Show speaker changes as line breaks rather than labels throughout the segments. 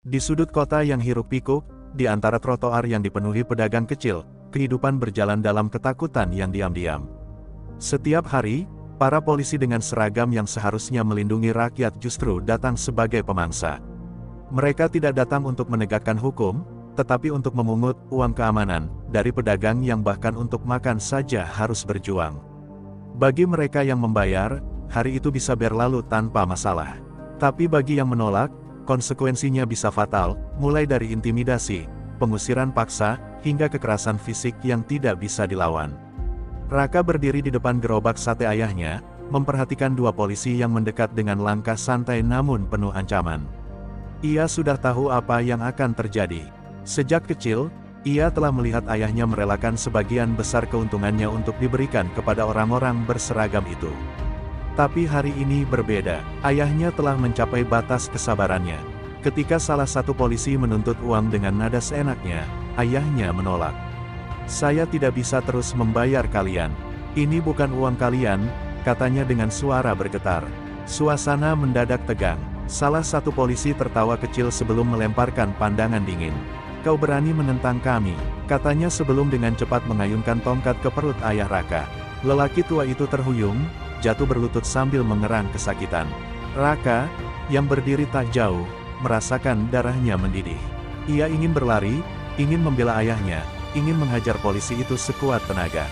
Di sudut kota yang hiruk-pikuk, di antara trotoar yang dipenuhi pedagang kecil, kehidupan berjalan dalam ketakutan yang diam-diam. Setiap hari, para polisi dengan seragam yang seharusnya melindungi rakyat justru datang sebagai pemangsa. Mereka tidak datang untuk menegakkan hukum, tetapi untuk memungut uang keamanan dari pedagang yang bahkan untuk makan saja harus berjuang. Bagi mereka yang membayar, hari itu bisa berlalu tanpa masalah. Tapi bagi yang menolak, konsekuensinya bisa fatal, mulai dari intimidasi, pengusiran paksa, hingga kekerasan fisik yang tidak bisa dilawan. Raka berdiri di depan gerobak sate ayahnya, memperhatikan dua polisi yang mendekat dengan langkah santai namun penuh ancaman. Ia sudah tahu apa yang akan terjadi. Sejak kecil, ia telah melihat ayahnya merelakan sebagian besar keuntungannya untuk diberikan kepada orang-orang berseragam itu. Tapi hari ini berbeda, ayahnya telah mencapai batas kesabarannya. Ketika salah satu polisi menuntut uang dengan nada seenaknya, ayahnya menolak. "Saya tidak bisa terus membayar kalian. Ini bukan uang kalian," katanya dengan suara bergetar. Suasana mendadak tegang. Salah satu polisi tertawa kecil sebelum melemparkan pandangan dingin. "Kau berani menentang kami," katanya sebelum dengan cepat mengayunkan tongkat ke perut ayah Raka. Lelaki tua itu terhuyung, jatuh berlutut sambil mengerang kesakitan. Raka, yang berdiri tak jauh, merasakan darahnya mendidih. Ia ingin berlari, ingin membela ayahnya, ingin menghajar polisi itu sekuat tenaga.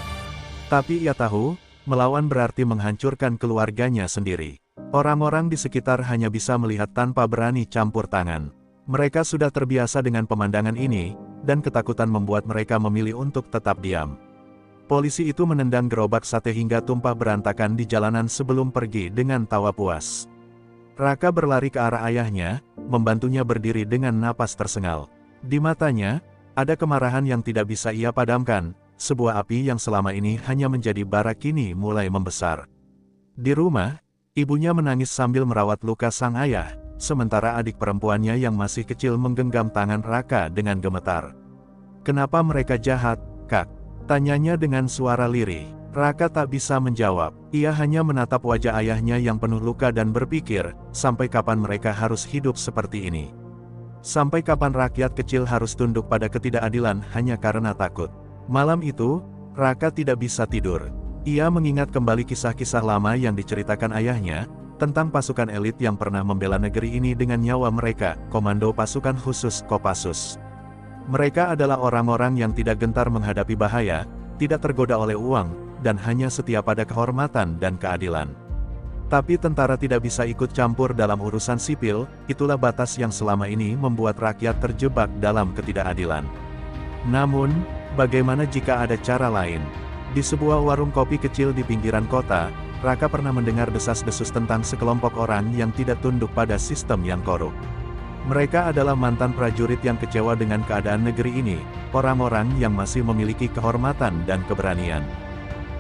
Tapi ia tahu, melawan berarti menghancurkan keluarganya sendiri. Orang-orang di sekitar hanya bisa melihat tanpa berani campur tangan. Mereka sudah terbiasa dengan pemandangan ini, dan ketakutan membuat mereka memilih untuk tetap diam. Polisi itu menendang gerobak sate hingga tumpah berantakan di jalanan sebelum pergi dengan tawa puas. Raka berlari ke arah ayahnya, membantunya berdiri dengan napas tersengal. Di matanya, ada kemarahan yang tidak bisa ia padamkan, sebuah api yang selama ini hanya menjadi bara kini mulai membesar. Di rumah, ibunya menangis sambil merawat luka sang ayah, sementara adik perempuannya yang masih kecil menggenggam tangan Raka dengan gemetar. "Kenapa mereka jahat, Kak?" tanyanya dengan suara lirih. Raka tak bisa menjawab, ia hanya menatap wajah ayahnya yang penuh luka dan berpikir, sampai kapan mereka harus hidup seperti ini? Sampai kapan rakyat kecil harus tunduk pada ketidakadilan hanya karena takut? Malam itu, Raka tidak bisa tidur. Ia mengingat kembali kisah-kisah lama yang diceritakan ayahnya, tentang pasukan elit yang pernah membela negeri ini dengan nyawa mereka, Komando Pasukan Khusus Kopassus. Mereka adalah orang-orang yang tidak gentar menghadapi bahaya, tidak tergoda oleh uang, dan hanya setia pada kehormatan dan keadilan. Tapi tentara tidak bisa ikut campur dalam urusan sipil, itulah batas yang selama ini membuat rakyat terjebak dalam ketidakadilan. Namun, bagaimana jika ada cara lain? Di sebuah warung kopi kecil di pinggiran kota, Raka pernah mendengar desas-desus tentang sekelompok orang yang tidak tunduk pada sistem yang korup. Mereka adalah mantan prajurit yang kecewa dengan keadaan negeri ini, orang-orang yang masih memiliki kehormatan dan keberanian.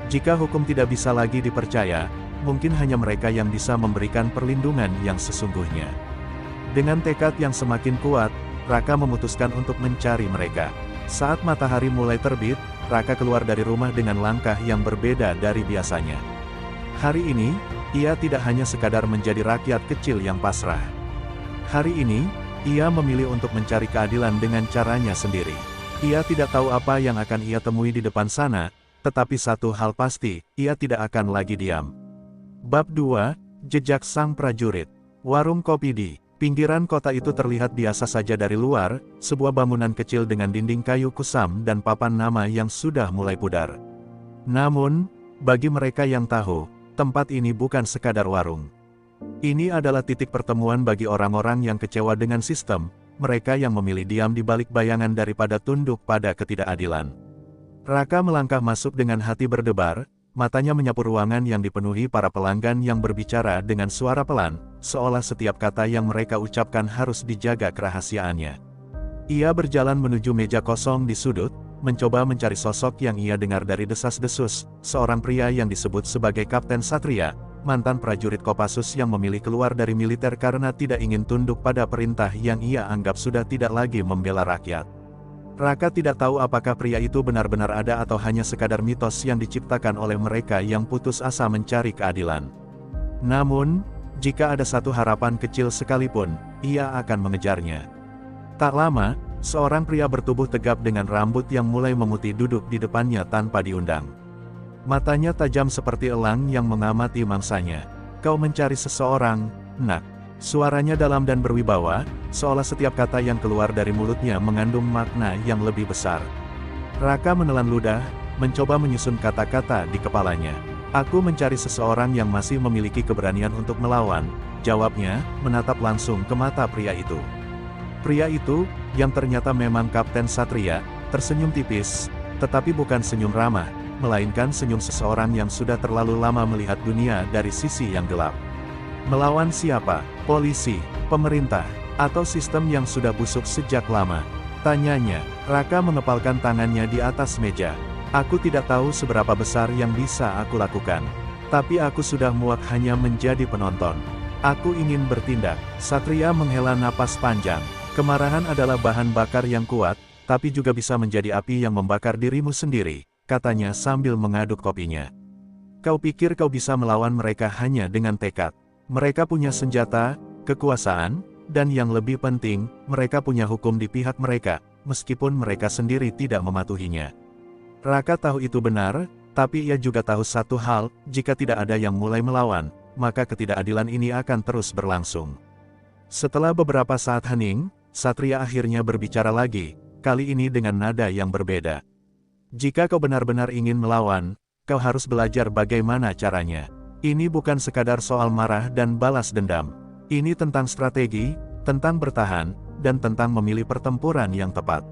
Jika hukum tidak bisa lagi dipercaya, mungkin hanya mereka yang bisa memberikan perlindungan yang sesungguhnya. Dengan tekad yang semakin kuat, Raka memutuskan untuk mencari mereka. Saat matahari mulai terbit, Raka keluar dari rumah dengan langkah yang berbeda dari biasanya. Hari ini, ia tidak hanya sekadar menjadi rakyat kecil yang pasrah. Hari ini, ia memilih untuk mencari keadilan dengan caranya sendiri. Ia tidak tahu apa yang akan ia temui di depan sana, tetapi satu hal pasti, ia tidak akan lagi diam. Bab 2, Jejak Sang Prajurit. Warung kopi di pinggiran kota itu terlihat biasa saja dari luar, sebuah bangunan kecil dengan dinding kayu kusam dan papan nama yang sudah mulai pudar. Namun, bagi mereka yang tahu, tempat ini bukan sekadar warung. Ini adalah titik pertemuan bagi orang-orang yang kecewa dengan sistem, mereka yang memilih diam di balik bayangan daripada tunduk pada ketidakadilan. Raka melangkah masuk dengan hati berdebar, matanya menyapu ruangan yang dipenuhi para pelanggan yang berbicara dengan suara pelan, seolah setiap kata yang mereka ucapkan harus dijaga kerahasiaannya. Ia berjalan menuju meja kosong di sudut, mencoba mencari sosok yang ia dengar dari desas-desus, seorang pria yang disebut sebagai Kapten Satria, mantan prajurit Kopassus yang memilih keluar dari militer karena tidak ingin tunduk pada perintah yang ia anggap sudah tidak lagi membela rakyat. Raka tidak tahu apakah pria itu benar-benar ada atau hanya sekadar mitos yang diciptakan oleh mereka yang putus asa mencari keadilan. Namun, jika ada satu harapan kecil sekalipun, ia akan mengejarnya. Tak lama, seorang pria bertubuh tegap dengan rambut yang mulai memutih duduk di depannya tanpa diundang. Matanya tajam seperti elang yang mengamati mangsanya. "Kau mencari seseorang, nak?" Suaranya dalam dan berwibawa, seolah setiap kata yang keluar dari mulutnya mengandung makna yang lebih besar. Raka menelan ludah, mencoba menyusun kata-kata di kepalanya. "Aku mencari seseorang yang masih memiliki keberanian untuk melawan," jawabnya, menatap langsung ke mata pria itu. Pria itu, yang ternyata memang Kapten Satria, tersenyum tipis, tetapi bukan senyum ramah, melainkan senyum seseorang yang sudah terlalu lama melihat dunia dari sisi yang gelap. Melawan siapa? Polisi, pemerintah, atau sistem yang sudah busuk sejak lama? Tanyanya. Raka mengepalkan tangannya di atas meja. "Aku tidak tahu seberapa besar yang bisa aku lakukan. Tapi aku sudah muak hanya menjadi penonton. Aku ingin bertindak." Satria menghela napas panjang. "Kemarahan adalah bahan bakar yang kuat, tapi juga bisa menjadi api yang membakar dirimu sendiri," katanya sambil mengaduk kopinya. "Kau pikir kau bisa melawan mereka hanya dengan tekad? Mereka punya senjata, kekuasaan, dan yang lebih penting, mereka punya hukum di pihak mereka, meskipun mereka sendiri tidak mematuhinya." Raka tahu itu benar, tapi ia juga tahu satu hal, jika tidak ada yang mulai melawan, maka ketidakadilan ini akan terus berlangsung. Setelah beberapa saat hening, Satria akhirnya berbicara lagi, kali ini dengan nada yang berbeda. "Jika kau benar-benar ingin melawan, kau harus belajar bagaimana caranya. Ini bukan sekadar soal marah dan balas dendam. Ini tentang strategi, tentang bertahan, dan tentang memilih pertempuran yang tepat."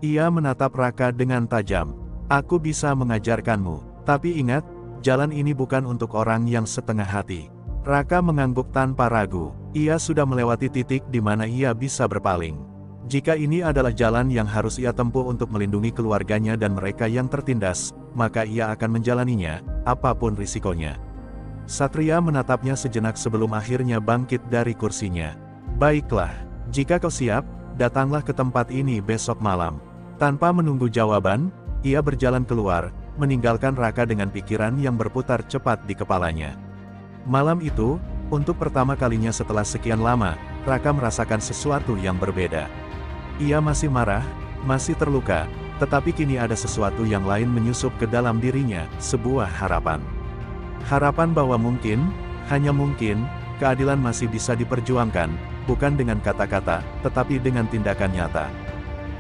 Ia menatap Raka dengan tajam. "Aku bisa mengajarkanmu, tapi ingat, jalan ini bukan untuk orang yang setengah hati." Raka mengangguk tanpa ragu. Ia sudah melewati titik di mana ia bisa berpaling. Jika ini adalah jalan yang harus ia tempuh untuk melindungi keluarganya dan mereka yang tertindas, maka ia akan menjalaninya, apapun risikonya. Satria menatapnya sejenak sebelum akhirnya bangkit dari kursinya. "Baiklah, jika kau siap, datanglah ke tempat ini besok malam." Tanpa menunggu jawaban, ia berjalan keluar, meninggalkan Raka dengan pikiran yang berputar cepat di kepalanya. Malam itu, untuk pertama kalinya setelah sekian lama, Raka merasakan sesuatu yang berbeda. Ia masih marah, masih terluka, tetapi kini ada sesuatu yang lain menyusup ke dalam dirinya, sebuah harapan. Harapan bahwa mungkin, hanya mungkin, keadilan masih bisa diperjuangkan, bukan dengan kata-kata, tetapi dengan tindakan nyata.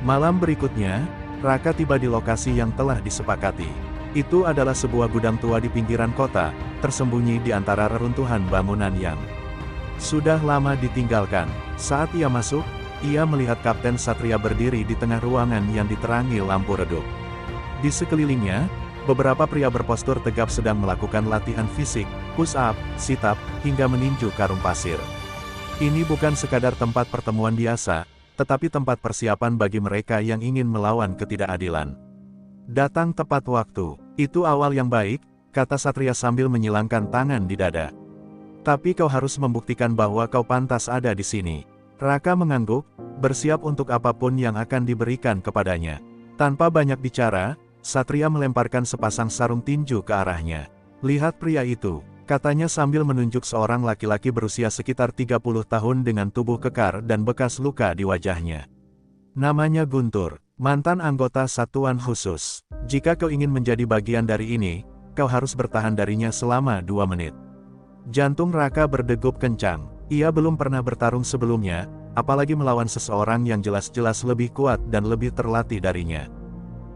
Malam berikutnya, Raka tiba di lokasi yang telah disepakati. Itu adalah sebuah gudang tua di pinggiran kota, tersembunyi di antara reruntuhan bangunan yang sudah lama ditinggalkan. Saat ia masuk, ia melihat Kapten Satria berdiri di tengah ruangan yang diterangi lampu redup. Di sekelilingnya, beberapa pria berpostur tegap sedang melakukan latihan fisik, push-up, sit-up, hingga meninju karung pasir. Ini bukan sekadar tempat pertemuan biasa, tetapi tempat persiapan bagi mereka yang ingin melawan ketidakadilan. "Datang tepat waktu, itu awal yang baik," kata Satria sambil menyilangkan tangan di dada. "Tapi kau harus membuktikan bahwa kau pantas ada di sini." Raka mengangguk, bersiap untuk apapun yang akan diberikan kepadanya. Tanpa banyak bicara, Satria melemparkan sepasang sarung tinju ke arahnya. "Lihat pria itu," katanya sambil menunjuk seorang laki-laki berusia sekitar 30 tahun dengan tubuh kekar dan bekas luka di wajahnya. "Namanya Guntur, mantan anggota satuan khusus. Jika kau ingin menjadi bagian dari ini, kau harus bertahan darinya selama 2 menit." Jantung Raka berdegup kencang. Ia belum pernah bertarung sebelumnya, apalagi melawan seseorang yang jelas-jelas lebih kuat dan lebih terlatih darinya.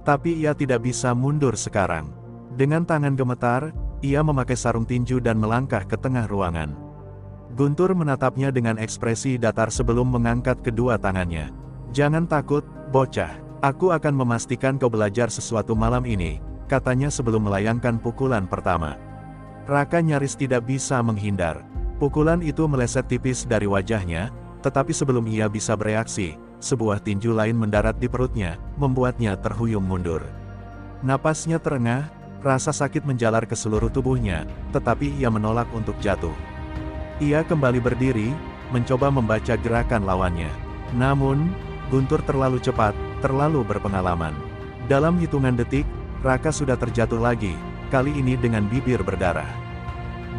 Tapi ia tidak bisa mundur sekarang. Dengan tangan gemetar, ia memakai sarung tinju dan melangkah ke tengah ruangan. Guntur menatapnya dengan ekspresi datar sebelum mengangkat kedua tangannya. "Jangan takut, bocah. Aku akan memastikan kau belajar sesuatu malam ini," katanya sebelum melayangkan pukulan pertama. Raka nyaris tidak bisa menghindar. Pukulan itu meleset tipis dari wajahnya, tetapi sebelum ia bisa bereaksi, sebuah tinju lain mendarat di perutnya, membuatnya terhuyung mundur. Napasnya terengah, rasa sakit menjalar ke seluruh tubuhnya, tetapi ia menolak untuk jatuh. Ia kembali berdiri, mencoba membaca gerakan lawannya. Namun, Guntur terlalu cepat, terlalu berpengalaman. Dalam hitungan detik, Raka sudah terjatuh lagi, kali ini dengan bibir berdarah.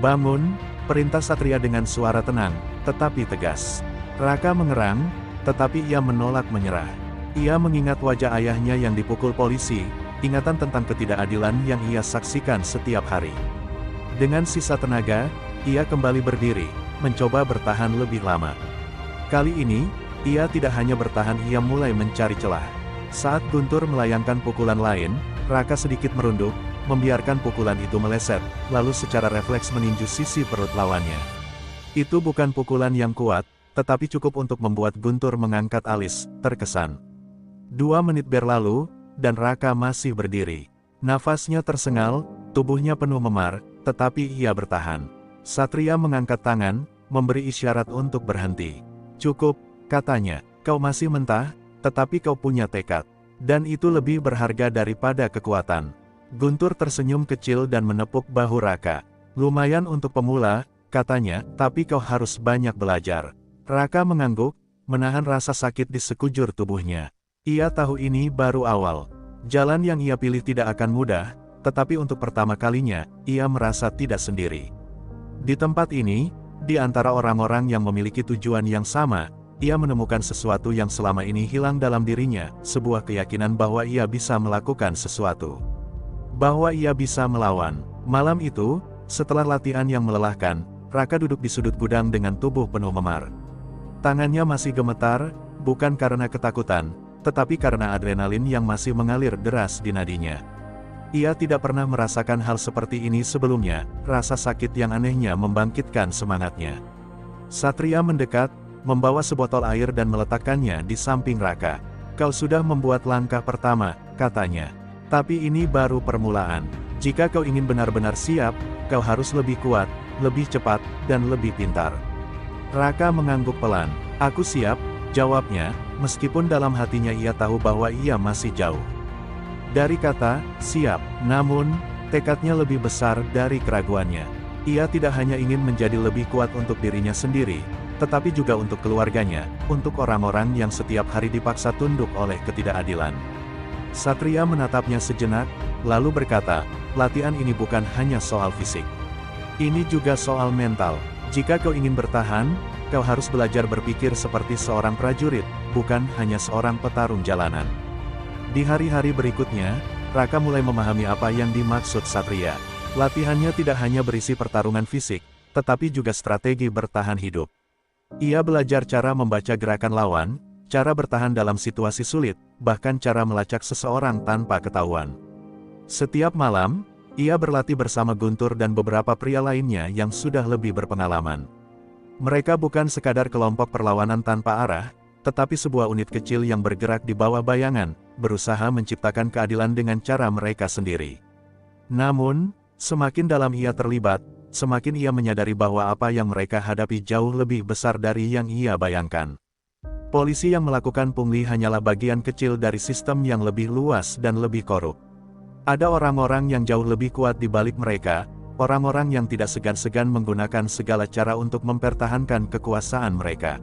"Bangun," perintah Satria dengan suara tenang, tetapi tegas. Raka mengerang, tetapi ia menolak menyerah. Ia mengingat wajah ayahnya yang dipukul polisi, ingatan tentang ketidakadilan yang ia saksikan setiap hari. Dengan sisa tenaga, ia kembali berdiri, mencoba bertahan lebih lama. Kali ini, ia tidak hanya bertahan, ia mulai mencari celah. Saat Guntur melayangkan pukulan lain, Raka sedikit merunduk, membiarkan pukulan itu meleset, lalu secara refleks meninju sisi perut lawannya. Itu bukan pukulan yang kuat, tetapi cukup untuk membuat Guntur mengangkat alis, terkesan. 2 menit berlalu, dan Raka masih berdiri. Nafasnya tersengal, tubuhnya penuh memar, tetapi ia bertahan. Satria mengangkat tangan, memberi isyarat untuk berhenti. "Cukup," katanya, "kau masih mentah, tetapi kau punya tekad. Dan itu lebih berharga daripada kekuatan." Guntur tersenyum kecil dan menepuk bahu Raka. "Lumayan untuk pemula," katanya, "tapi kau harus banyak belajar." Raka mengangguk, menahan rasa sakit di sekujur tubuhnya. Ia tahu ini baru awal. Jalan yang ia pilih tidak akan mudah, tetapi untuk pertama kalinya, ia merasa tidak sendiri. Di tempat ini, di antara orang-orang yang memiliki tujuan yang sama, ia menemukan sesuatu yang selama ini hilang dalam dirinya, sebuah keyakinan bahwa ia bisa melakukan sesuatu. Bahwa ia bisa melawan. Malam itu, setelah latihan yang melelahkan, Raka duduk di sudut gudang dengan tubuh penuh memar. Tangannya masih gemetar, bukan karena ketakutan, tetapi karena adrenalin yang masih mengalir deras di nadinya. Ia tidak pernah merasakan hal seperti ini sebelumnya, rasa sakit yang anehnya membangkitkan semangatnya. Satria mendekat, membawa sebotol air dan meletakkannya di samping Raka. "Kau sudah membuat langkah pertama," katanya. "Tapi ini baru permulaan. Jika kau ingin benar-benar siap, kau harus lebih kuat, lebih cepat, dan lebih pintar." Raka mengangguk pelan. "Aku siap," jawabnya, meskipun dalam hatinya ia tahu bahwa ia masih jauh dari kata siap, namun tekadnya lebih besar dari keraguannya. Ia tidak hanya ingin menjadi lebih kuat untuk dirinya sendiri, tetapi juga untuk keluarganya, untuk orang-orang yang setiap hari dipaksa tunduk oleh ketidakadilan. Satria menatapnya sejenak, lalu berkata, "Latihan ini bukan hanya soal fisik. Ini juga soal mental. Jika kau ingin bertahan, kau harus belajar berpikir seperti seorang prajurit, bukan hanya seorang petarung jalanan." Di hari-hari berikutnya, Raka mulai memahami apa yang dimaksud Satria. Latihannya tidak hanya berisi pertarungan fisik, tetapi juga strategi bertahan hidup. Ia belajar cara membaca gerakan lawan, cara bertahan dalam situasi sulit, bahkan cara melacak seseorang tanpa ketahuan. Setiap malam, ia berlatih bersama Guntur dan beberapa pria lainnya yang sudah lebih berpengalaman. Mereka bukan sekadar kelompok perlawanan tanpa arah, tetapi sebuah unit kecil yang bergerak di bawah bayangan, berusaha menciptakan keadilan dengan cara mereka sendiri. Namun, semakin dalam ia terlibat, semakin ia menyadari bahwa apa yang mereka hadapi jauh lebih besar dari yang ia bayangkan. Polisi yang melakukan pungli hanyalah bagian kecil dari sistem yang lebih luas dan lebih korup. Ada orang-orang yang jauh lebih kuat di balik mereka, orang-orang yang tidak segan-segan menggunakan segala cara untuk mempertahankan kekuasaan mereka.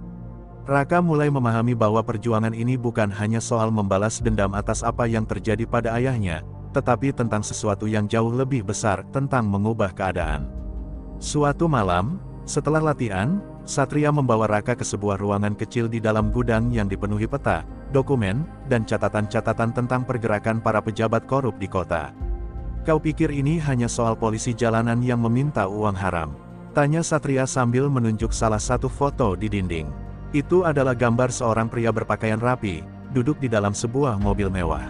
Raka mulai memahami bahwa perjuangan ini bukan hanya soal membalas dendam atas apa yang terjadi pada ayahnya, tetapi tentang sesuatu yang jauh lebih besar, tentang mengubah keadaan. Suatu malam, setelah latihan, Satria membawa Raka ke sebuah ruangan kecil di dalam gudang yang dipenuhi peta, dokumen, dan catatan-catatan tentang pergerakan para pejabat korup di kota. "Kau pikir ini hanya soal polisi jalanan yang meminta uang haram?" tanya Satria sambil menunjuk salah satu foto di dinding. Itu adalah gambar seorang pria berpakaian rapi, duduk di dalam sebuah mobil mewah.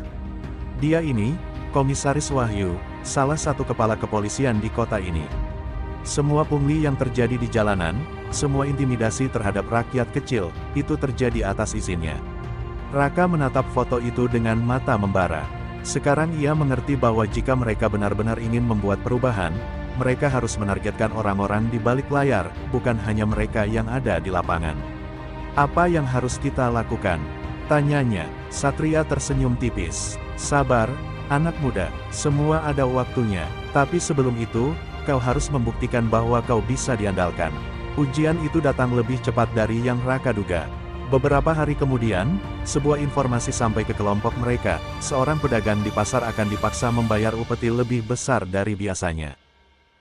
Dia ini, Komisaris Wahyu, salah satu kepala kepolisian di kota ini. Semua pungli yang terjadi di jalanan, semua intimidasi terhadap rakyat kecil, itu terjadi atas izinnya. Raka menatap foto itu dengan mata membara. Sekarang ia mengerti bahwa jika mereka benar-benar ingin membuat perubahan, mereka harus menargetkan orang-orang di balik layar, bukan hanya mereka yang ada di lapangan. "Apa yang harus kita lakukan?" tanyanya. Satria tersenyum tipis. "Sabar, anak muda, semua ada waktunya, tapi sebelum itu, kau harus membuktikan bahwa kau bisa diandalkan." Ujian itu datang lebih cepat dari yang Raka duga. Beberapa hari kemudian, sebuah informasi sampai ke kelompok mereka, seorang pedagang di pasar akan dipaksa membayar upeti lebih besar dari biasanya.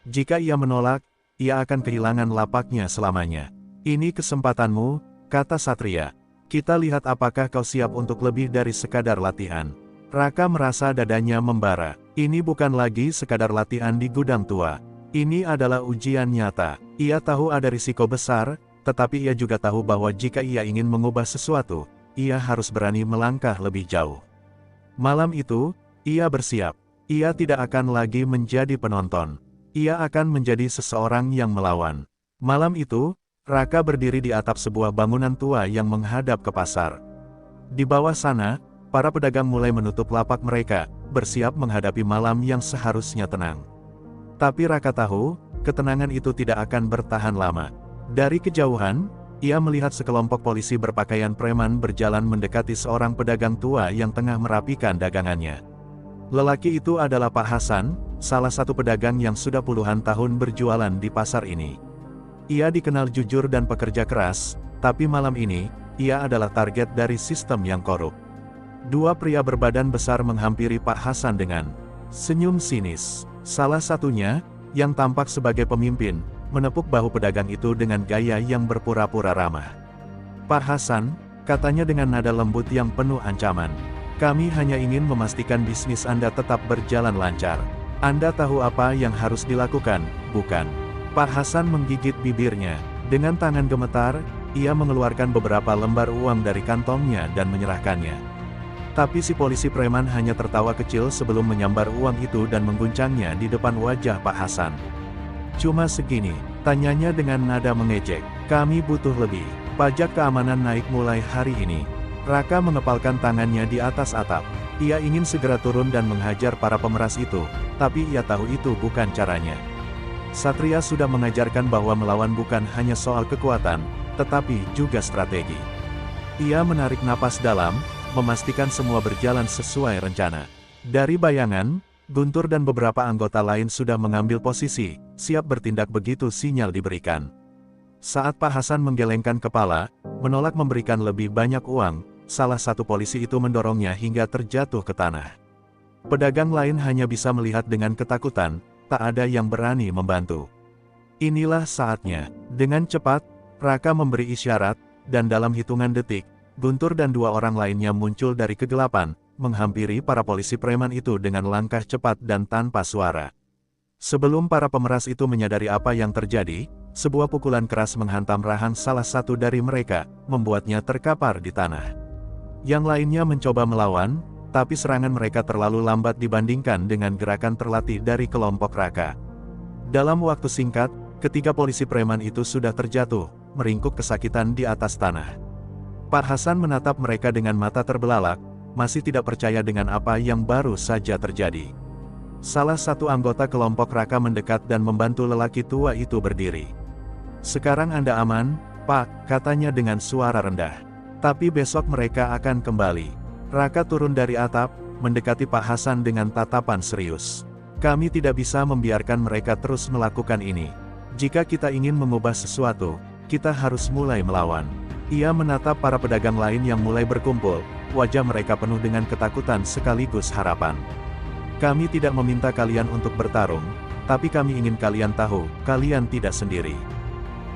Jika ia menolak, ia akan kehilangan lapaknya selamanya. "Ini kesempatanmu," kata Satria. Kita lihat apakah kau siap untuk lebih dari sekadar latihan. Raka merasa dadanya membara. Ini bukan lagi sekadar latihan di gudang tua. Ini adalah ujian nyata. Ia tahu ada risiko besar, tetapi ia juga tahu bahwa jika ia ingin mengubah sesuatu, ia harus berani melangkah lebih jauh. Malam itu, ia bersiap. Ia tidak akan lagi menjadi penonton. Ia akan menjadi seseorang yang melawan. Malam itu, Raka berdiri di atap sebuah bangunan tua yang menghadap ke pasar. Di bawah sana, para pedagang mulai menutup lapak mereka, bersiap menghadapi malam yang seharusnya tenang. Tapi Raka tahu, ketenangan itu tidak akan bertahan lama. Dari kejauhan, ia melihat sekelompok polisi berpakaian preman berjalan mendekati seorang pedagang tua yang tengah merapikan dagangannya. Lelaki itu adalah Pak Hasan, salah satu pedagang yang sudah puluhan tahun berjualan di pasar ini. Ia dikenal jujur dan pekerja keras, tapi malam ini, ia adalah target dari sistem yang korup. Dua pria berbadan besar menghampiri Pak Hasan dengan senyum sinis. Salah satunya, yang tampak sebagai pemimpin, menepuk bahu pedagang itu dengan gaya yang berpura-pura ramah. "Pak Hasan," katanya dengan nada lembut yang penuh ancaman, "kami hanya ingin memastikan bisnis Anda tetap berjalan lancar. Anda tahu apa yang harus dilakukan, bukan?" Pak Hasan menggigit bibirnya. Dengan tangan gemetar, ia mengeluarkan beberapa lembar uang dari kantongnya dan menyerahkannya. Tapi si polisi preman hanya tertawa kecil sebelum menyambar uang itu dan mengguncangnya di depan wajah Pak Hasan. "Cuma segini?" tanyanya dengan nada mengejek. "Kami butuh lebih. Pajak keamanan naik mulai hari ini." Raka mengepalkan tangannya di atas atap. Ia ingin segera turun dan menghajar para pemeras itu, tapi ia tahu itu bukan caranya. Satria sudah mengajarkan bahwa melawan bukan hanya soal kekuatan, tetapi juga strategi. Ia menarik napas dalam, memastikan semua berjalan sesuai rencana. Dari bayangan, Guntur dan beberapa anggota lain sudah mengambil posisi, siap bertindak begitu sinyal diberikan. Saat Pak Hasan menggelengkan kepala, menolak memberikan lebih banyak uang, salah satu polisi itu mendorongnya hingga terjatuh ke tanah. Pedagang lain hanya bisa melihat dengan ketakutan, tak ada yang berani membantu. Inilah saatnya. Dengan cepat, Raka memberi isyarat, dan dalam hitungan detik, Guntur dan dua orang lainnya muncul dari kegelapan, menghampiri para polisi preman itu dengan langkah cepat dan tanpa suara. Sebelum para pemeras itu menyadari apa yang terjadi, sebuah pukulan keras menghantam rahang salah satu dari mereka, membuatnya terkapar di tanah. Yang lainnya mencoba melawan, tapi serangan mereka terlalu lambat dibandingkan dengan gerakan terlatih dari kelompok Raka. Dalam waktu singkat, ketiga polisi preman itu sudah terjatuh, meringkuk kesakitan di atas tanah. Pak Hasan menatap mereka dengan mata terbelalak, masih tidak percaya dengan apa yang baru saja terjadi. Salah satu anggota kelompok Raka mendekat dan membantu lelaki tua itu berdiri. "Sekarang Anda aman, Pak," katanya dengan suara rendah. "Tapi besok mereka akan kembali." Raka turun dari atap, mendekati Pak Hasan dengan tatapan serius. "Kami tidak bisa membiarkan mereka terus melakukan ini. Jika kita ingin mengubah sesuatu, kita harus mulai melawan." Ia menatap para pedagang lain yang mulai berkumpul, wajah mereka penuh dengan ketakutan sekaligus harapan. "Kami tidak meminta kalian untuk bertarung, tapi kami ingin kalian tahu, kalian tidak sendiri."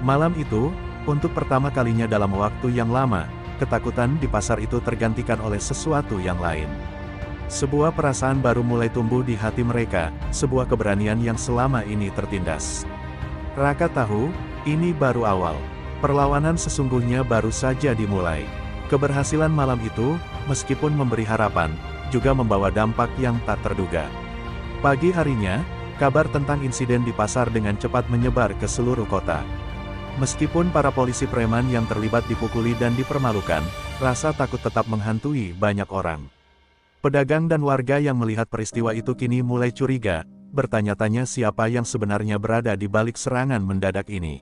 Malam itu, untuk pertama kalinya dalam waktu yang lama, ketakutan di pasar itu tergantikan oleh sesuatu yang lain. Sebuah perasaan baru mulai tumbuh di hati mereka, sebuah keberanian yang selama ini tertindas. Raka tahu, ini baru awal. Perlawanan sesungguhnya baru saja dimulai. Keberhasilan malam itu, meskipun memberi harapan, juga membawa dampak yang tak terduga. Pagi harinya, kabar tentang insiden di pasar dengan cepat menyebar ke seluruh kota. Meskipun para polisi preman yang terlibat dipukuli dan dipermalukan, rasa takut tetap menghantui banyak orang. Pedagang dan warga yang melihat peristiwa itu kini mulai curiga, bertanya-tanya siapa yang sebenarnya berada di balik serangan mendadak ini.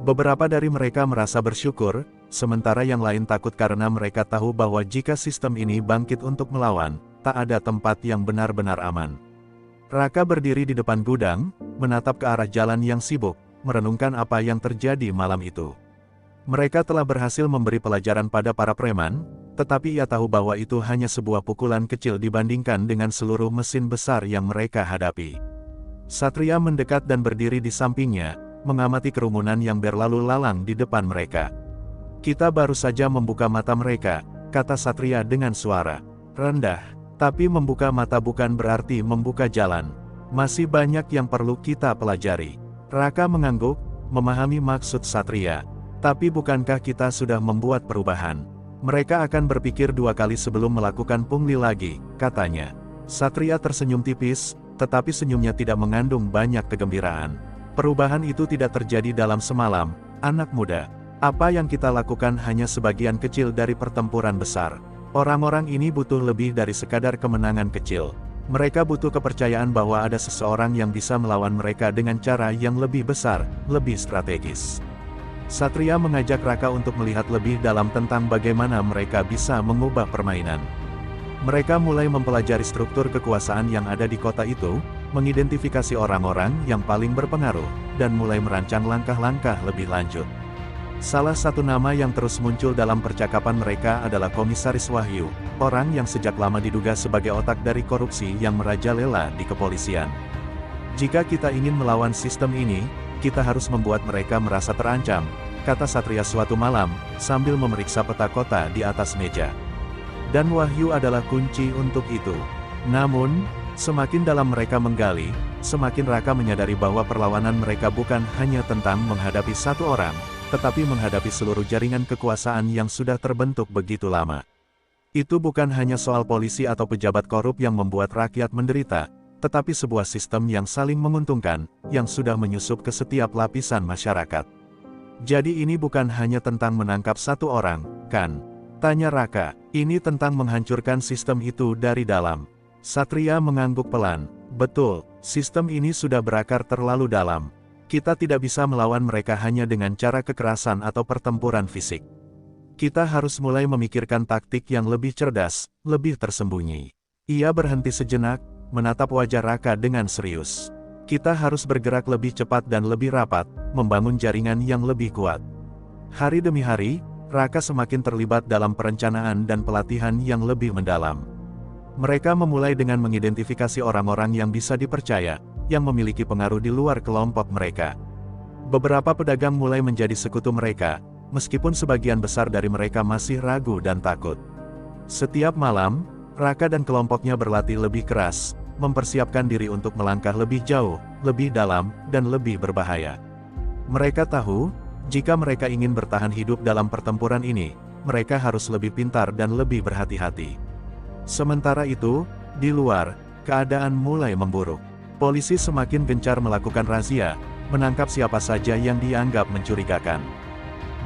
Beberapa dari mereka merasa bersyukur, sementara yang lain takut karena mereka tahu bahwa jika sistem ini bangkit untuk melawan, tak ada tempat yang benar-benar aman. Raka berdiri di depan gudang, menatap ke arah jalan yang sibuk, merenungkan apa yang terjadi malam itu. Mereka telah berhasil memberi pelajaran pada para preman, tetapi ia tahu bahwa itu hanya sebuah pukulan kecil dibandingkan dengan seluruh mesin besar yang mereka hadapi. Satria mendekat dan berdiri di sampingnya, mengamati kerumunan yang berlalu lalang di depan mereka. Kita baru saja membuka mata mereka, kata Satria dengan suara rendah. Tapi membuka mata bukan berarti membuka jalan. Masih banyak yang perlu kita pelajari. Raka mengangguk, memahami maksud Satria. Tapi bukankah kita sudah membuat perubahan? Mereka akan berpikir 2 kali sebelum melakukan pungli lagi, katanya. Satria tersenyum tipis, tetapi senyumnya tidak mengandung banyak kegembiraan. Perubahan itu tidak terjadi dalam semalam, anak muda. Apa yang kita lakukan hanya sebagian kecil dari pertempuran besar. Orang-orang ini butuh lebih dari sekadar kemenangan kecil. Mereka butuh kepercayaan bahwa ada seseorang yang bisa melawan mereka dengan cara yang lebih besar, lebih strategis. Satria mengajak Raka untuk melihat lebih dalam tentang bagaimana mereka bisa mengubah permainan. Mereka mulai mempelajari struktur kekuasaan yang ada di kota itu, mengidentifikasi orang-orang yang paling berpengaruh, dan mulai merancang langkah-langkah lebih lanjut. Salah satu nama yang terus muncul dalam percakapan mereka adalah Komisaris Wahyu, orang yang sejak lama diduga sebagai otak dari korupsi yang merajalela di kepolisian. Jika kita ingin melawan sistem ini, kita harus membuat mereka merasa terancam, kata Satria suatu malam, sambil memeriksa peta kota di atas meja. Dan Wahyu adalah kunci untuk itu. Namun, semakin dalam mereka menggali, semakin Raka menyadari bahwa perlawanan mereka bukan hanya tentang menghadapi satu orang, tetapi menghadapi seluruh jaringan kekuasaan yang sudah terbentuk begitu lama. Itu bukan hanya soal polisi atau pejabat korup yang membuat rakyat menderita, tetapi sebuah sistem yang saling menguntungkan, yang sudah menyusup ke setiap lapisan masyarakat. Jadi ini bukan hanya tentang menangkap satu orang, kan? Tanya Raka. Ini tentang menghancurkan sistem itu dari dalam. Satria mengangguk pelan. Betul, sistem ini sudah berakar terlalu dalam. Kita tidak bisa melawan mereka hanya dengan cara kekerasan atau pertempuran fisik. Kita harus mulai memikirkan taktik yang lebih cerdas, lebih tersembunyi. Ia berhenti sejenak, menatap wajah Raka dengan serius. Kita harus bergerak lebih cepat dan lebih rapat, membangun jaringan yang lebih kuat. Hari demi hari, Raka semakin terlibat dalam perencanaan dan pelatihan yang lebih mendalam. Mereka memulai dengan mengidentifikasi orang-orang yang bisa dipercaya, yang memiliki pengaruh di luar kelompok mereka. Beberapa pedagang mulai menjadi sekutu mereka, meskipun sebagian besar dari mereka masih ragu dan takut. Setiap malam, Raka dan kelompoknya berlatih lebih keras, mempersiapkan diri untuk melangkah lebih jauh, lebih dalam, dan lebih berbahaya. Mereka tahu, jika mereka ingin bertahan hidup dalam pertempuran ini, mereka harus lebih pintar dan lebih berhati-hati. Sementara itu, di luar, keadaan mulai memburuk. Polisi semakin gencar melakukan razia, menangkap siapa saja yang dianggap mencurigakan.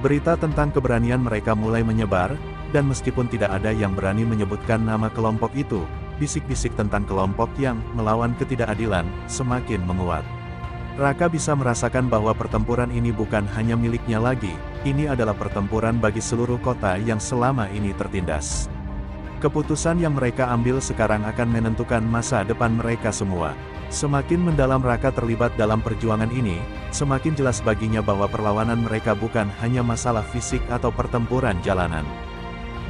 Berita tentang keberanian mereka mulai menyebar, dan meskipun tidak ada yang berani menyebutkan nama kelompok itu, bisik-bisik tentang kelompok yang melawan ketidakadilan semakin menguat. Raka bisa merasakan bahwa pertempuran ini bukan hanya miliknya lagi, ini adalah pertempuran bagi seluruh kota yang selama ini tertindas. Keputusan yang mereka ambil sekarang akan menentukan masa depan mereka semua. Semakin mendalam Raka terlibat dalam perjuangan ini, semakin jelas baginya bahwa perlawanan mereka bukan hanya masalah fisik atau pertempuran jalanan.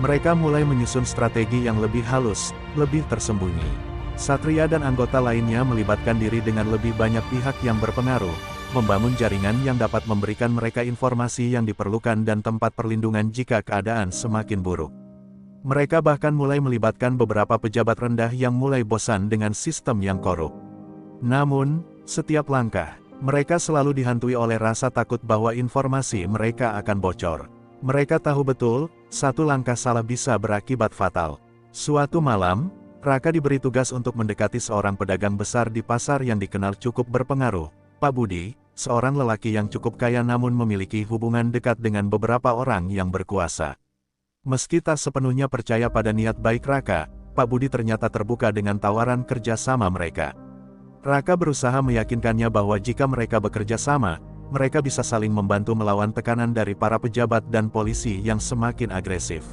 Mereka mulai menyusun strategi yang lebih halus, lebih tersembunyi. Satria dan anggota lainnya melibatkan diri dengan lebih banyak pihak yang berpengaruh, membangun jaringan yang dapat memberikan mereka informasi yang diperlukan dan tempat perlindungan jika keadaan semakin buruk. Mereka bahkan mulai melibatkan beberapa pejabat rendah yang mulai bosan dengan sistem yang korup. Namun, setiap langkah, mereka selalu dihantui oleh rasa takut bahwa informasi mereka akan bocor. Mereka tahu betul, satu langkah salah bisa berakibat fatal. Suatu malam, Raka diberi tugas untuk mendekati seorang pedagang besar di pasar yang dikenal cukup berpengaruh, Pak Budi, seorang lelaki yang cukup kaya namun memiliki hubungan dekat dengan beberapa orang yang berkuasa. Meski tak sepenuhnya percaya pada niat baik Raka, Pak Budi ternyata terbuka dengan tawaran kerja sama mereka. Raka berusaha meyakinkannya bahwa jika mereka bekerja sama, mereka bisa saling membantu melawan tekanan dari para pejabat dan polisi yang semakin agresif.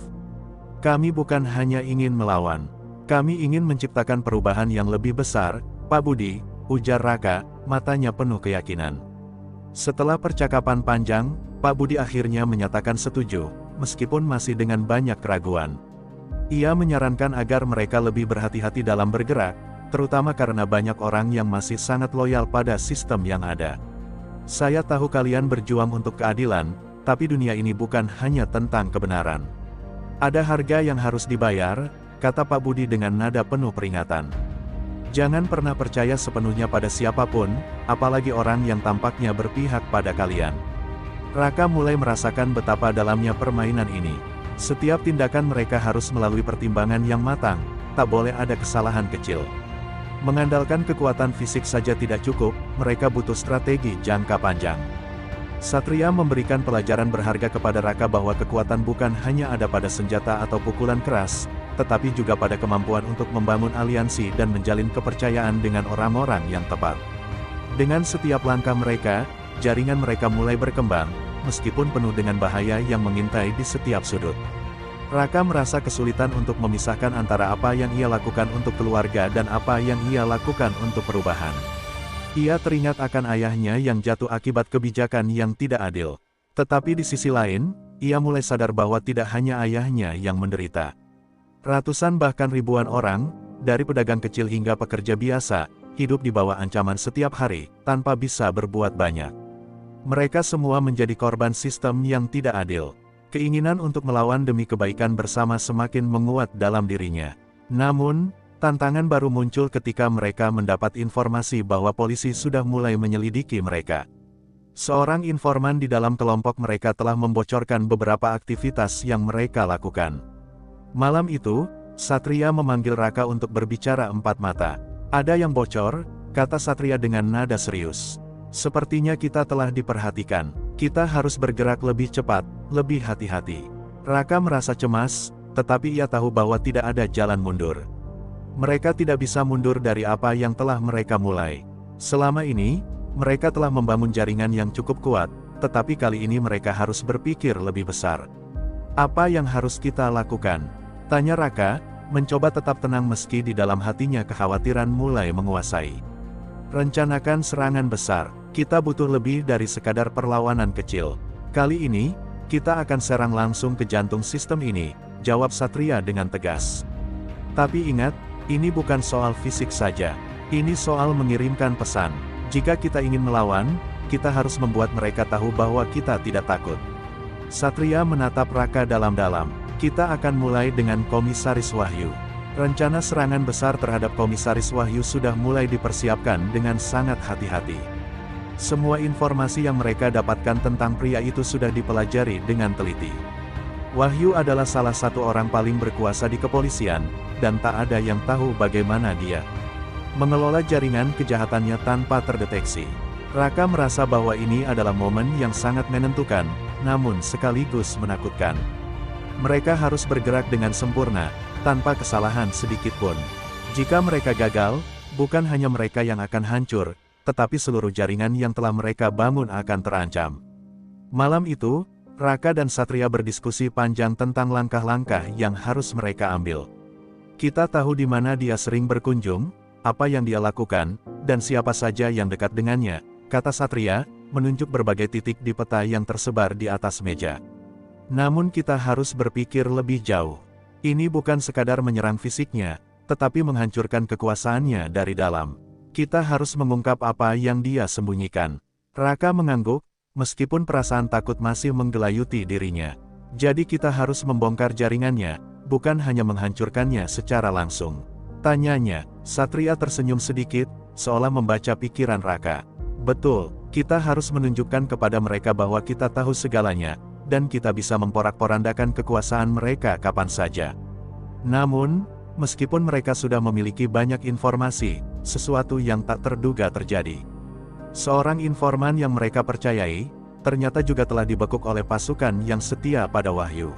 Kami bukan hanya ingin melawan, kami ingin menciptakan perubahan yang lebih besar, Pak Budi, ujar Raka, matanya penuh keyakinan. Setelah percakapan panjang, Pak Budi akhirnya menyatakan setuju, meskipun masih dengan banyak keraguan. Ia menyarankan agar mereka lebih berhati-hati dalam bergerak, terutama karena banyak orang yang masih sangat loyal pada sistem yang ada. Saya tahu kalian berjuang untuk keadilan, tapi dunia ini bukan hanya tentang kebenaran. Ada harga yang harus dibayar, kata Pak Budi dengan nada penuh peringatan. Jangan pernah percaya sepenuhnya pada siapapun, apalagi orang yang tampaknya berpihak pada kalian. Raka mulai merasakan betapa dalamnya permainan ini. Setiap tindakan mereka harus melalui pertimbangan yang matang, tak boleh ada kesalahan kecil. Mengandalkan kekuatan fisik saja tidak cukup, mereka butuh strategi jangka panjang. Satria memberikan pelajaran berharga kepada Raka bahwa kekuatan bukan hanya ada pada senjata atau pukulan keras, tetapi juga pada kemampuan untuk membangun aliansi dan menjalin kepercayaan dengan orang-orang yang tepat. Dengan setiap langkah mereka, jaringan mereka mulai berkembang, meskipun penuh dengan bahaya yang mengintai di setiap sudut. Raka merasa kesulitan untuk memisahkan antara apa yang ia lakukan untuk keluarga dan apa yang ia lakukan untuk perubahan. Ia teringat akan ayahnya yang jatuh akibat kebijakan yang tidak adil. Tetapi di sisi lain, ia mulai sadar bahwa tidak hanya ayahnya yang menderita. Ratusan bahkan ribuan orang, dari pedagang kecil hingga pekerja biasa, hidup di bawah ancaman setiap hari, tanpa bisa berbuat banyak. Mereka semua menjadi korban sistem yang tidak adil. Keinginan untuk melawan demi kebaikan bersama semakin menguat dalam dirinya. Namun, tantangan baru muncul ketika mereka mendapat informasi bahwa polisi sudah mulai menyelidiki mereka. Seorang informan di dalam kelompok mereka telah membocorkan beberapa aktivitas yang mereka lakukan. Malam itu, Satria memanggil Raka untuk berbicara empat mata. Ada yang bocor, kata Satria dengan nada serius. Sepertinya kita telah diperhatikan. Kita harus bergerak lebih cepat, lebih hati-hati. Raka merasa cemas, tetapi ia tahu bahwa tidak ada jalan mundur. Mereka tidak bisa mundur dari apa yang telah mereka mulai. Selama ini, mereka telah membangun jaringan yang cukup kuat, tetapi kali ini mereka harus berpikir lebih besar. Apa yang harus kita lakukan? Tanya Raka, mencoba tetap tenang meski di dalam hatinya kekhawatiran mulai menguasai. Rencanakan serangan besar. Kita butuh lebih dari sekadar perlawanan kecil. Kali ini, kita akan serang langsung ke jantung sistem ini, jawab Satria dengan tegas. Tapi ingat, ini bukan soal fisik saja. Ini soal mengirimkan pesan. Jika kita ingin melawan, kita harus membuat mereka tahu bahwa kita tidak takut. Satria menatap Raka dalam-dalam. Kita akan mulai dengan Komisaris Wahyu. Rencana serangan besar terhadap Komisaris Wahyu sudah mulai dipersiapkan dengan sangat hati-hati. Semua informasi yang mereka dapatkan tentang pria itu sudah dipelajari dengan teliti. Wahyu adalah salah satu orang paling berkuasa di kepolisian, dan tak ada yang tahu bagaimana dia mengelola jaringan kejahatannya tanpa terdeteksi. Raka merasa bahwa ini adalah momen yang sangat menentukan, namun sekaligus menakutkan. Mereka harus bergerak dengan sempurna, tanpa kesalahan sedikit pun. Jika mereka gagal, bukan hanya mereka yang akan hancur, tetapi seluruh jaringan yang telah mereka bangun akan terancam. Malam itu, Raka dan Satria berdiskusi panjang tentang langkah-langkah yang harus mereka ambil. Kita tahu di mana dia sering berkunjung, apa yang dia lakukan, dan siapa saja yang dekat dengannya, kata Satria, menunjuk berbagai titik di peta yang tersebar di atas meja. Namun kita harus berpikir lebih jauh. Ini bukan sekadar menyerang fisiknya, tetapi menghancurkan kekuasaannya dari dalam. Kita harus mengungkap apa yang dia sembunyikan. Raka mengangguk, meskipun perasaan takut masih menggelayuti dirinya. Jadi kita harus membongkar jaringannya, bukan hanya menghancurkannya secara langsung. Tanyanya. Satria tersenyum sedikit, seolah membaca pikiran Raka. Betul, kita harus menunjukkan kepada mereka bahwa kita tahu segalanya, dan kita bisa memporak-porandakan kekuasaan mereka kapan saja. Namun, meskipun mereka sudah memiliki banyak informasi, sesuatu yang tak terduga terjadi. Seorang informan yang mereka percayai, ternyata juga telah dibekuk oleh pasukan yang setia pada Wahyu.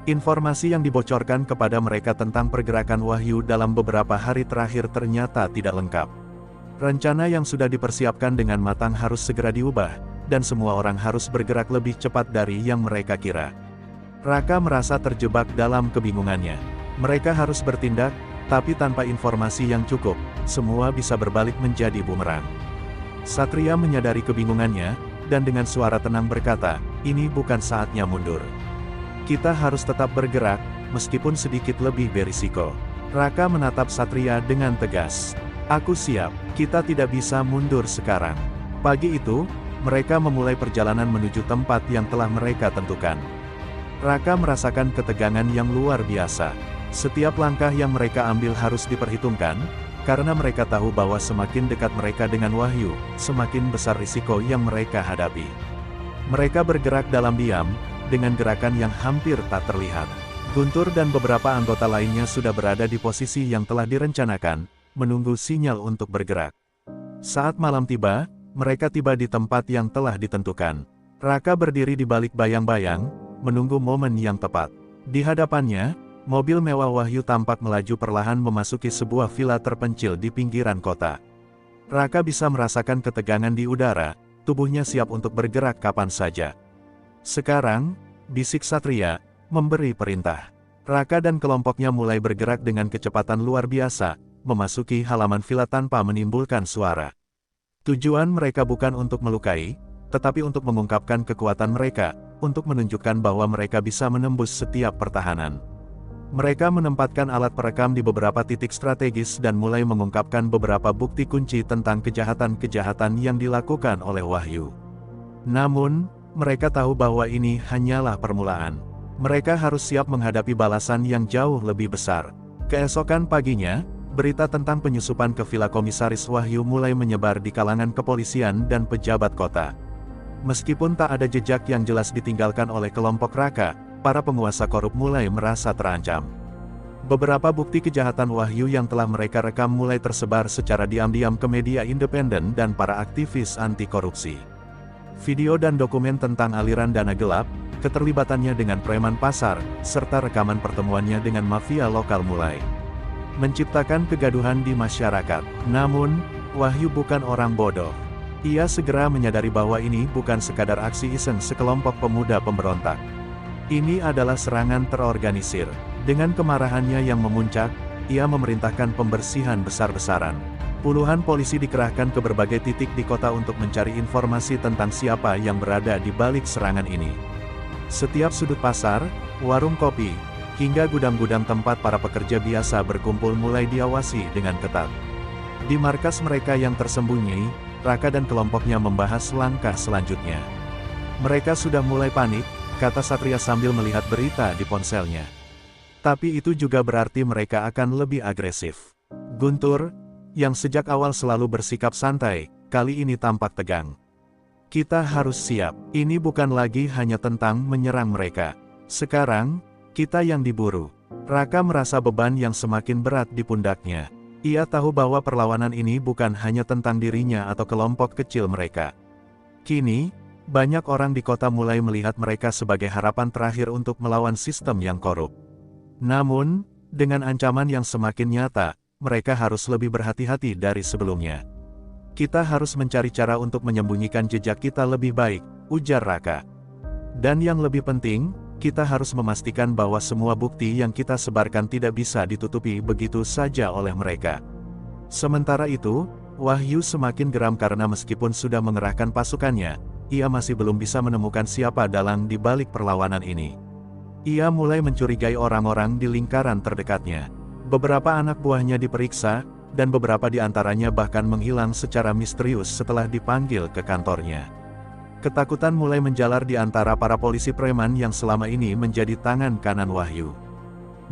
Informasi yang dibocorkan kepada mereka tentang pergerakan Wahyu dalam beberapa hari terakhir ternyata tidak lengkap. Rencana yang sudah dipersiapkan dengan matang harus segera diubah, dan semua orang harus bergerak lebih cepat dari yang mereka kira. Raka merasa terjebak dalam kebingungannya. Mereka harus bertindak, tapi tanpa informasi yang cukup, semua bisa berbalik menjadi bumerang. Satria menyadari kebingungannya, dan dengan suara tenang berkata, ini bukan saatnya mundur. Kita harus tetap bergerak, meskipun sedikit lebih berisiko. Raka menatap Satria dengan tegas. Aku siap, kita tidak bisa mundur sekarang. Pagi itu, mereka memulai perjalanan menuju tempat yang telah mereka tentukan. Raka merasakan ketegangan yang luar biasa. Setiap langkah yang mereka ambil harus diperhitungkan, karena mereka tahu bahwa semakin dekat mereka dengan Wahyu, semakin besar risiko yang mereka hadapi. Mereka bergerak dalam diam, dengan gerakan yang hampir tak terlihat. Guntur dan beberapa anggota lainnya sudah berada di posisi yang telah direncanakan, menunggu sinyal untuk bergerak. Saat malam tiba, mereka tiba di tempat yang telah ditentukan. Raka berdiri di balik bayang-bayang, menunggu momen yang tepat. Di hadapannya, mobil mewah Wahyu tampak melaju perlahan memasuki sebuah villa terpencil di pinggiran kota. Raka bisa merasakan ketegangan di udara, tubuhnya siap untuk bergerak kapan saja. Sekarang, bisik Satria, memberi perintah. Raka dan kelompoknya mulai bergerak dengan kecepatan luar biasa, memasuki halaman villa tanpa menimbulkan suara. Tujuan mereka bukan untuk melukai, tetapi untuk mengungkapkan kekuatan mereka, untuk menunjukkan bahwa mereka bisa menembus setiap pertahanan. Mereka menempatkan alat perekam di beberapa titik strategis dan mulai mengungkapkan beberapa bukti kunci tentang kejahatan-kejahatan yang dilakukan oleh Wahyu. Namun, mereka tahu bahwa ini hanyalah permulaan. Mereka harus siap menghadapi balasan yang jauh lebih besar. Keesokan paginya, berita tentang penyusupan ke villa Komisaris Wahyu mulai menyebar di kalangan kepolisian dan pejabat kota. Meskipun tak ada jejak yang jelas ditinggalkan oleh kelompok Raka, para penguasa korup mulai merasa terancam. Beberapa bukti kejahatan Wahyu yang telah mereka rekam mulai tersebar secara diam-diam ke media independen dan para aktivis anti korupsi. Video dan dokumen tentang aliran dana gelap, keterlibatannya dengan preman pasar, serta rekaman pertemuannya dengan mafia lokal mulai menciptakan kegaduhan di masyarakat. Namun, Wahyu bukan orang bodoh. Ia segera menyadari bahwa ini bukan sekadar aksi iseng sekelompok pemuda pemberontak. Ini adalah serangan terorganisir. Dengan kemarahannya yang memuncak, ia memerintahkan pembersihan besar-besaran. Puluhan polisi dikerahkan ke berbagai titik di kota untuk mencari informasi tentang siapa yang berada di balik serangan ini. Setiap sudut pasar, warung kopi, hingga gudang-gudang tempat para pekerja biasa berkumpul mulai diawasi dengan ketat. Di markas mereka yang tersembunyi, Raka dan kelompoknya membahas langkah selanjutnya. Mereka sudah mulai panik, kata Satria sambil melihat berita di ponselnya. Tapi itu juga berarti mereka akan lebih agresif. Guntur, yang sejak awal selalu bersikap santai, kali ini tampak tegang. Kita harus siap, ini bukan lagi hanya tentang menyerang mereka. Sekarang, kita yang diburu. Raka merasa beban yang semakin berat di pundaknya. Ia tahu bahwa perlawanan ini bukan hanya tentang dirinya atau kelompok kecil mereka. Kini, banyak orang di kota mulai melihat mereka sebagai harapan terakhir untuk melawan sistem yang korup. Namun, dengan ancaman yang semakin nyata, mereka harus lebih berhati-hati dari sebelumnya. Kita harus mencari cara untuk menyembunyikan jejak kita lebih baik, ujar Raka. Dan yang lebih penting, kita harus memastikan bahwa semua bukti yang kita sebarkan tidak bisa ditutupi begitu saja oleh mereka. Sementara itu, Wahyu semakin geram karena meskipun sudah mengerahkan pasukannya, ia masih belum bisa menemukan siapa dalang di balik perlawanan ini. Ia mulai mencurigai orang-orang di lingkaran terdekatnya. Beberapa anak buahnya diperiksa, dan beberapa di antaranya bahkan menghilang secara misterius setelah dipanggil ke kantornya. Ketakutan mulai menjalar di antara para polisi preman yang selama ini menjadi tangan kanan Wahyu.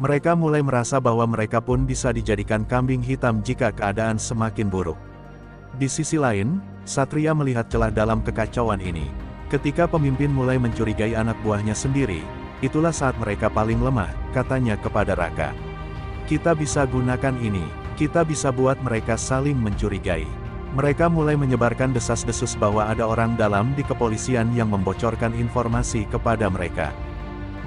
Mereka mulai merasa bahwa mereka pun bisa dijadikan kambing hitam jika keadaan semakin buruk. Di sisi lain, Satria melihat celah dalam kekacauan ini. Ketika pemimpin mulai mencurigai anak buahnya sendiri, itulah saat mereka paling lemah, katanya kepada Raka. Kita bisa gunakan ini, kita bisa buat mereka saling mencurigai. Mereka mulai menyebarkan desas-desus bahwa ada orang dalam di kepolisian yang membocorkan informasi kepada mereka.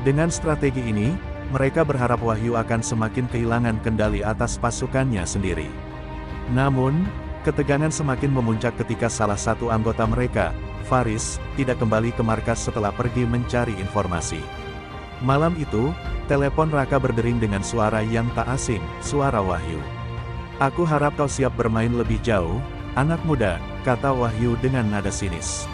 Dengan strategi ini, mereka berharap Wahyu akan semakin kehilangan kendali atas pasukannya sendiri. Namun, ketegangan semakin memuncak ketika salah satu anggota mereka, Faris, tidak kembali ke markas setelah pergi mencari informasi. Malam itu, telepon Raka berdering dengan suara yang tak asing, suara Wahyu. Aku harap kau siap bermain lebih jauh, anak muda, kata Wahyu dengan nada sinis.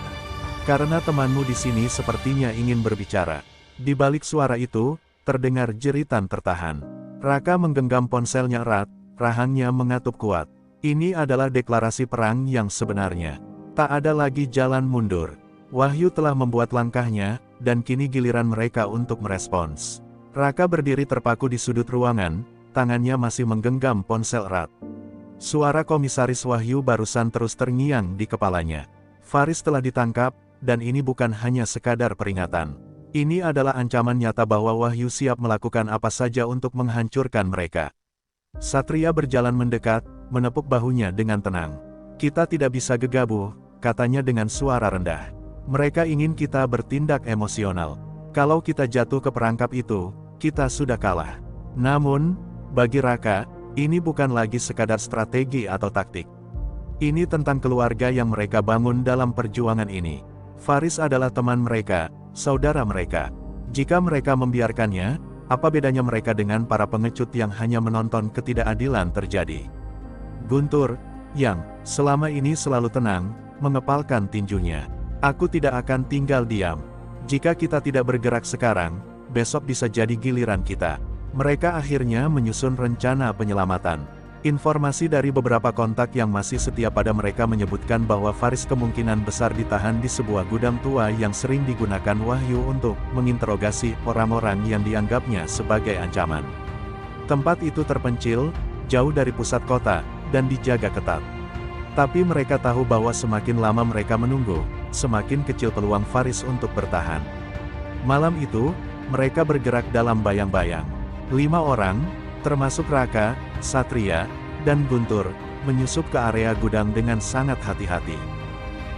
Karena temanmu di sini sepertinya ingin berbicara. Di balik suara itu, terdengar jeritan tertahan. Raka menggenggam ponselnya erat, rahangnya mengatup kuat. Ini adalah deklarasi perang yang sebenarnya. Tak ada lagi jalan mundur. Wahyu telah membuat langkahnya, dan kini giliran mereka untuk merespons. Raka berdiri terpaku di sudut ruangan, tangannya masih menggenggam ponsel erat. Suara Komisaris Wahyu barusan terus terngiang di kepalanya. Faris telah ditangkap, dan ini bukan hanya sekadar peringatan. Ini adalah ancaman nyata bahwa Wahyu siap melakukan apa saja untuk menghancurkan mereka. Satria berjalan mendekat, menepuk bahunya dengan tenang. "Kita tidak bisa gegabah," katanya dengan suara rendah. "Mereka ingin kita bertindak emosional. Kalau kita jatuh ke perangkap itu, kita sudah kalah." Namun, bagi Raka, ini bukan lagi sekadar strategi atau taktik. Ini tentang keluarga yang mereka bangun dalam perjuangan ini. Faris adalah teman mereka, saudara mereka. Jika mereka membiarkannya, apa bedanya mereka dengan para pengecut yang hanya menonton ketidakadilan terjadi? Guntur, yang selama ini selalu tenang, mengepalkan tinjunya. "Aku tidak akan tinggal diam. Jika kita tidak bergerak sekarang, besok bisa jadi giliran kita." Mereka akhirnya menyusun rencana penyelamatan. Informasi dari beberapa kontak yang masih setia pada mereka menyebutkan bahwa Faris kemungkinan besar ditahan di sebuah gudang tua yang sering digunakan Wahyu untuk menginterogasi orang-orang yang dianggapnya sebagai ancaman. Tempat itu terpencil, jauh dari pusat kota, dan dijaga ketat. Tapi mereka tahu bahwa semakin lama mereka menunggu, semakin kecil peluang Faris untuk bertahan. Malam itu, mereka bergerak dalam bayang-bayang. 5 orang, termasuk Raka, Satria, dan Guntur, menyusup ke area gudang dengan sangat hati-hati.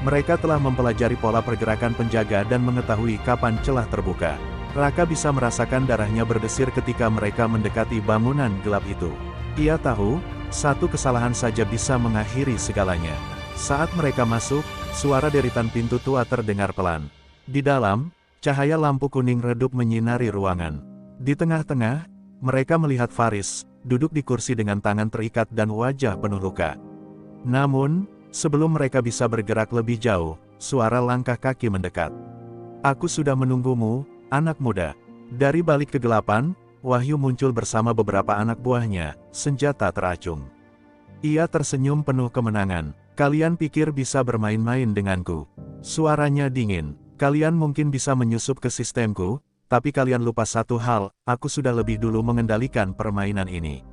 Mereka telah mempelajari pola pergerakan penjaga dan mengetahui kapan celah terbuka. Raka bisa merasakan darahnya berdesir ketika mereka mendekati bangunan gelap itu. Ia tahu, satu kesalahan saja bisa mengakhiri segalanya. Saat mereka masuk, suara deritan pintu tua terdengar pelan. Di dalam, cahaya lampu kuning redup menyinari ruangan. Di tengah-tengah, mereka melihat Faris, duduk di kursi dengan tangan terikat dan wajah penuh luka. Namun, sebelum mereka bisa bergerak lebih jauh, suara langkah kaki mendekat. "Aku sudah menunggumu, anak muda." Dari balik kegelapan, Wahyu muncul bersama beberapa anak buahnya, senjata teracung. Ia tersenyum penuh kemenangan. "Kalian pikir bisa bermain-main denganku?" Suaranya dingin. "Kalian mungkin bisa menyusup ke sistemku, tapi kalian lupa satu hal, aku sudah lebih dulu mengendalikan permainan ini."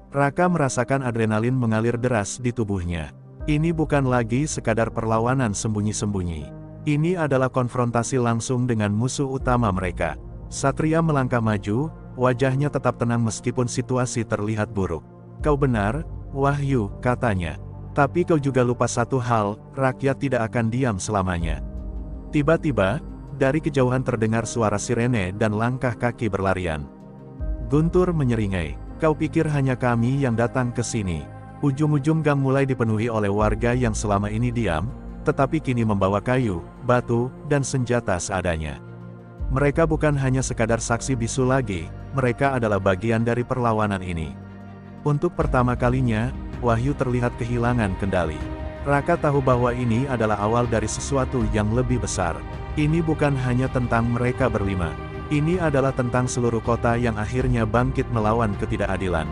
Raka merasakan adrenalin mengalir deras di tubuhnya. Ini bukan lagi sekadar perlawanan sembunyi-sembunyi. Ini adalah konfrontasi langsung dengan musuh utama mereka. Satria melangkah maju, wajahnya tetap tenang meskipun situasi terlihat buruk. "Kau benar, Wahyu," katanya. "Tapi kau juga lupa satu hal, rakyat tidak akan diam selamanya." Tiba-tiba, dari kejauhan terdengar suara sirene dan langkah kaki berlarian. Guntur menyeringai, "Kau pikir hanya kami yang datang ke sini?" Ujung-ujung gang mulai dipenuhi oleh warga yang selama ini diam, tetapi kini membawa kayu, batu, dan senjata seadanya. Mereka bukan hanya sekadar saksi bisu lagi, mereka adalah bagian dari perlawanan ini. Untuk pertama kalinya, Wahyu terlihat kehilangan kendali. Raka tahu bahwa ini adalah awal dari sesuatu yang lebih besar. Ini bukan hanya tentang mereka berlima. Ini adalah tentang seluruh kota yang akhirnya bangkit melawan ketidakadilan.